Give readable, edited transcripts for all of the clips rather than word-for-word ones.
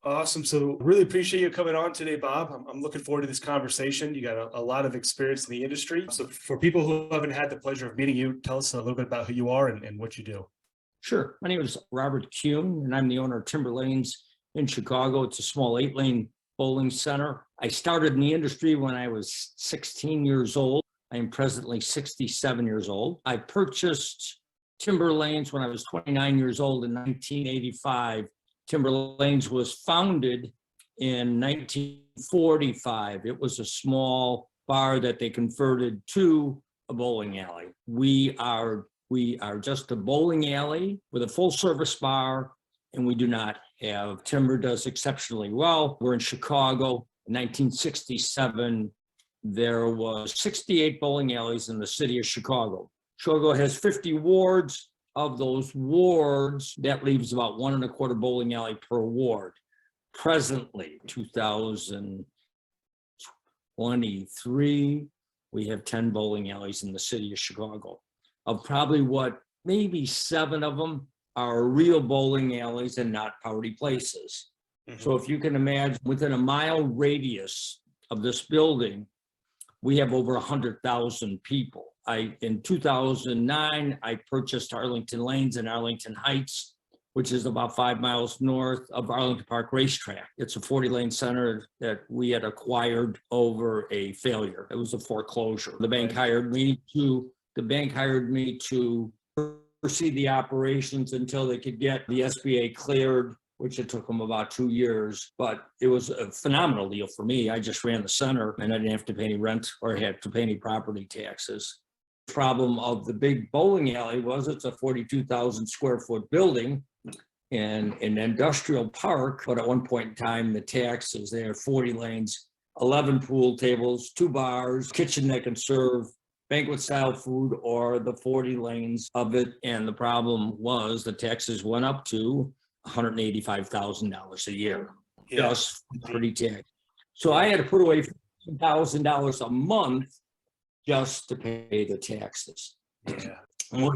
Awesome. So really appreciate you coming on today, Bob. I'm looking forward to this conversation. You got a lot of experience in the industry. So for people who haven't had the pleasure of meeting you, tell us a little bit about who you are and what you do. Sure. My name is Robert Kuhn, and I'm the owner of Timber Lanes in Chicago. It's a small 8-lane bowling center. I started in the industry when I was 16 years old. I am presently 67 years old. I purchased Timber Lanes when I was 29 years old in 1985. Timber Lanes was founded in 1945. It was a small bar that they converted to a bowling alley. We are just a bowling alley with a full service bar, and we do not have timber. Does exceptionally well. We're in Chicago. In 1967, there was 68 bowling alleys in the city of Chicago. Chicago has 50 wards. Of those wards, that leaves about 1.25 bowling alley per ward. Presently, 2023, we have 10 bowling alleys in the city of Chicago. Of probably maybe 7 of them are real bowling alleys and not party places. Mm-hmm. So if you can imagine, within a mile radius of this building, we have over 100,000 people. In 2009, I purchased Arlington Lanes in Arlington Heights, which is about 5 miles north of Arlington Park Racetrack. It's a 40-lane center that we had acquired over a failure. It was a foreclosure. The bank hired me to oversee the operations until they could get the SBA cleared, which it took them about 2 years, but it was a phenomenal deal for me. I just ran the center and I didn't have to pay any rent or had to pay any property taxes. The problem of the big bowling alley was it's a 42,000 square foot building and an industrial park, but at one point in time, the taxes, they had 40 lanes, 11 pool tables, 2 bars, kitchen that can serve banquet style food or the 40 lanes of it. And the problem was the taxes went up to $185,000 a year, just property tax. So I had to put away $1,000 a month just to pay the taxes. Yeah. I'm a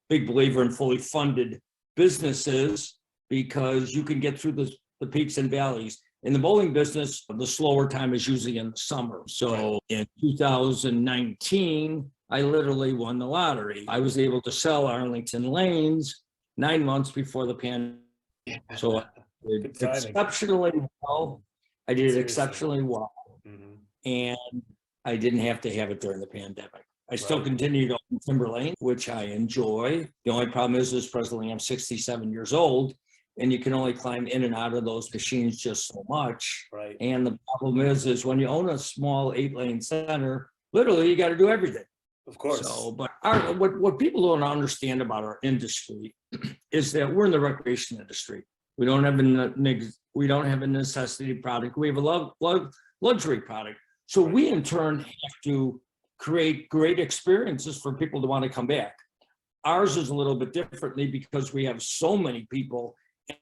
big believer in fully funded businesses because you can get through the peaks and valleys. In the bowling business, the slower time is usually in the summer. So in 2019, I literally won the lottery. I was able to sell Arlington Lanes 9 months before the pandemic. So I did exceptionally well. Mm-hmm. And I didn't have to have it during the pandemic. I still continue to own Timber Lane, which I enjoy. The only problem is presently I'm 67 years old, and you can only climb in and out of those machines just so much. Right. And the problem is when you own a small 8-lane center, literally you got to do everything. Of course. So, but what people don't understand about our industry is that we're in the recreation industry. We don't have a necessity product. We have a luxury product. So we in turn have to create great experiences for people to want to come back. Ours is a little bit differently because we have so many people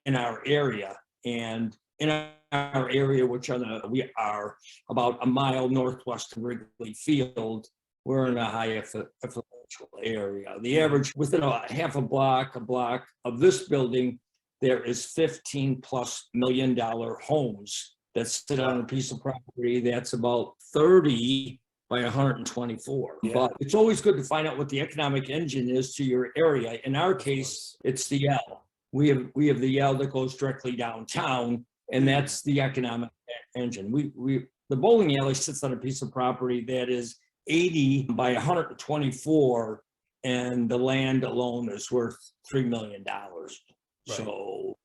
in our area, and in our area, we are about a mile northwest of Wrigley Field. We're in a high affluential area. The average within a half a block of this building, there is $15+ million homes that sit on a piece of property that's about 30 by 124. Yeah. But it's always good to find out what the economic engine is to your area. In our case, it's the L. We have the L that goes directly downtown, and that's the economic engine. The bowling alley sits on a piece of property that is 80 by 124, and the land alone is worth $3 million. Right. So,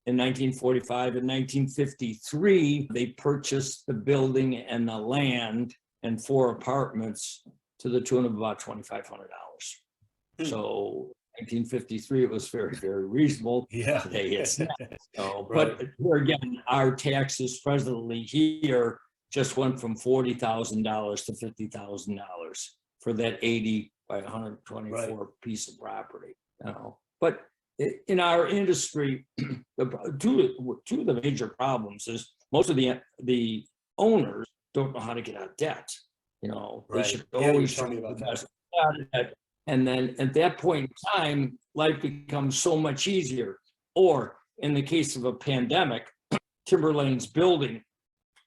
in 1945 and 1953, they purchased the building and the land and 4 apartments to the tune of about $2,500. So 1953, it was very, very reasonable. Yeah. Today it's not. So, right. But here again, our taxes presently here just went from $40,000 to $50,000 for that 80 by 124 piece of property. But in our industry, two of the major problems is most of the owners don't know how to get out of debt. They should always tell me about that. And then at that point in time, life becomes so much easier. Or in the case of a pandemic, Timberlane's building,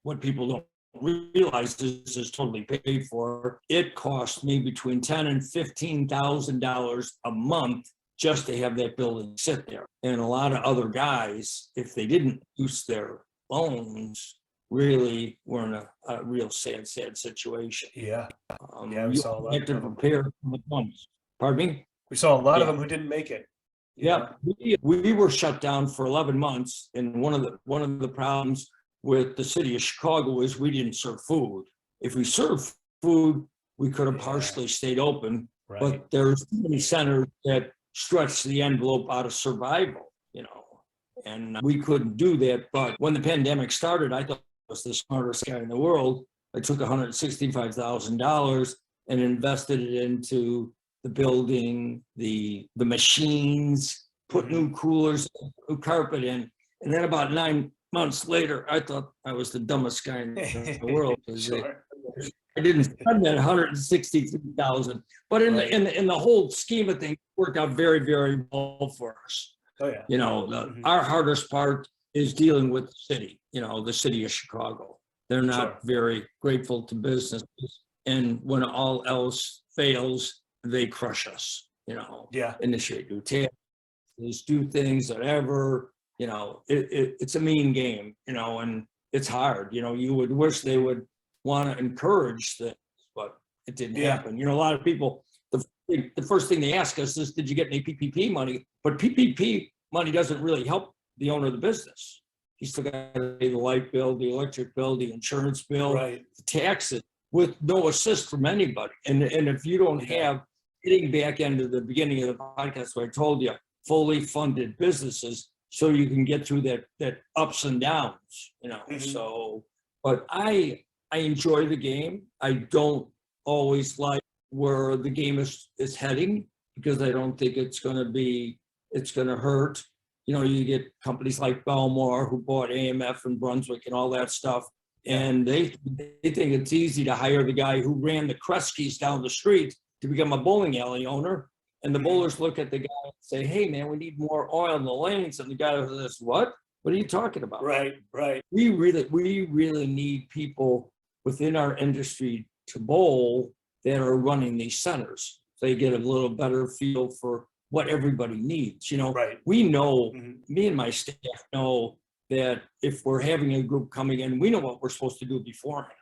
what people don't realize is totally paid for. It cost me between $10,000 and $15,000 a month just to have that building sit there. And a lot of other guys, if they didn't use their loans, really were in a real sad situation. Yeah. We You saw a lot have to of them. prepare for the funds. Pardon me? We saw a lot of Yeah. them who didn't make it. Yeah, we were shut down for 11 months, and one of the problems with the city of Chicago is we didn't serve food. If we served food, we could have partially stayed open, Right. but there's too many centers that stretch the envelope out of survival, and we couldn't do that. But when the pandemic started, I thought I was the smartest guy in the world. I took $165,000 and invested it into the building, the machines, put new coolers, new carpet in. And then about 9 months later, I thought I was the dumbest guy in the world. Sure. I didn't spend that 163,000, but in the whole scheme of things, it worked out very, very well for us. Oh yeah. Our hardest part is dealing with the city, the city of Chicago. They're not very grateful to businesses. And when all else fails, they crush us, initiate new taxes, do things, whatever, it's a mean game, and it's hard, you would wish they would want to encourage this, but it didn't happen. A lot of people, the first thing they ask us is, did you get any PPP money? But PPP money doesn't really help the owner of the business. He's still got to pay the light bill, the electric bill, the insurance bill, the taxes, with no assist from anybody. And if you don't have, getting back into the beginning of the podcast where I told you, fully funded businesses, so you can get through that ups and downs, So, but I enjoy the game. I don't always like where the game is heading, because I don't think it's going to hurt. You get companies like Belmore who bought AMF and Brunswick and all that stuff. And they think it's easy to hire the guy who ran the Kresge's down the street to become a bowling alley owner. And the bowlers look at the guy and say, hey man, we need more oil in the lanes. And the guy says, what are you talking about? Right. We really need people within our industry to bowl that are running these centers. So they get a little better feel for what everybody needs. We know, me and my staff know that if we're having a group coming in, we know what we're supposed to do beforehand,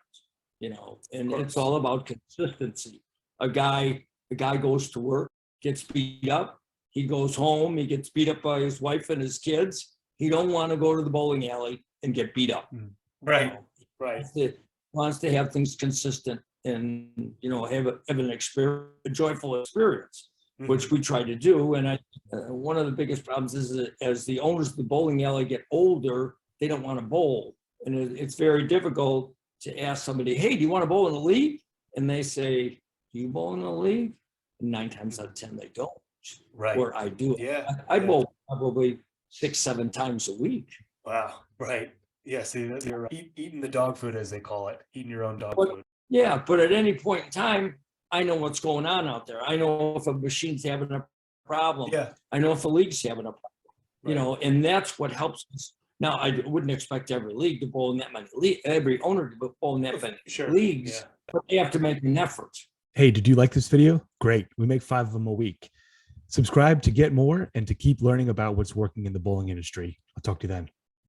and it's all about consistency. A guy goes to work, gets beat up, he goes home, he gets beat up by his wife and his kids. He don't want to go to the bowling alley and get beat up. Right. He wants to have things consistent and, have a joyful experience, which we try to do. And one of the biggest problems is that as the owners of the bowling alley get older, they don't want to bowl. And it's very difficult to ask somebody, hey, do you want to bowl in the league? And they say, do you bowl in the league? And 9 times out of 10, they don't. Right. Or I do. Yeah. I bowl probably 6-7 times a week. Wow. Right. Yeah. See, you're eating the dog food, as they call it, eating your own dog food. Yeah. But at any point in time, I know what's going on out there. I know if a machine's having a problem. Yeah. I know if a league's having a problem, and that's what helps us. Now, I wouldn't expect every league to bowl in that many every owner to bowl in that many leagues, but they have to make an effort. Hey, did you like this video? Great. We make 5 of them a week. Subscribe to get more and to keep learning about what's working in the bowling industry. I'll talk to you then.